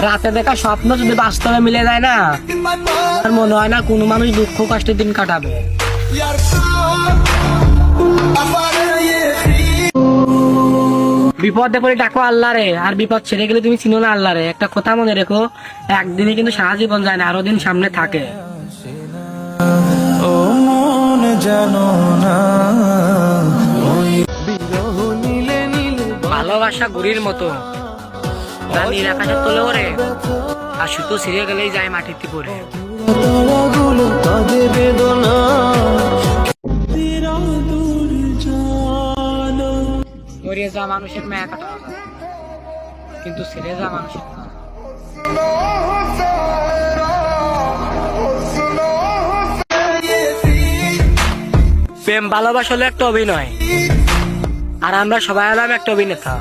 রাতে দেখা স্বপ্ন যদি বাস্তবে মিলে যায় না, আর মনে হয় না কোনো মানুষ দুঃখ কষ্টের দিন কাটাবে। বিপদে পড়ে ডাকো আল্লাহ রে, আর বিপদ ছেড়ে গেলে তুমি চিনো না আল্লাহ রে। একটা কথা মনে রেখো, একদিনে কিন্তু সারা জীবন যায় না, আরো দিন সামনে থাকে। ও মন জানো না, ভালোবাসা গুড়ির মতো, যা নীল আকাশের তোলে ওরে, আর সুতো ছিঁড়ে গেলেই যায় মাটিতে পড়ে। তারাগুলো কাঁদে বেদনা, মরিয়ে যা মানুষের মায়া কাটানো যায়, কিন্তু ছেড়ে যা মানুষের না। প্রেম ভালোবাসা হলো একটা অভিনয়, আর আমরা সবাই হলাম একটা অভিনেতা।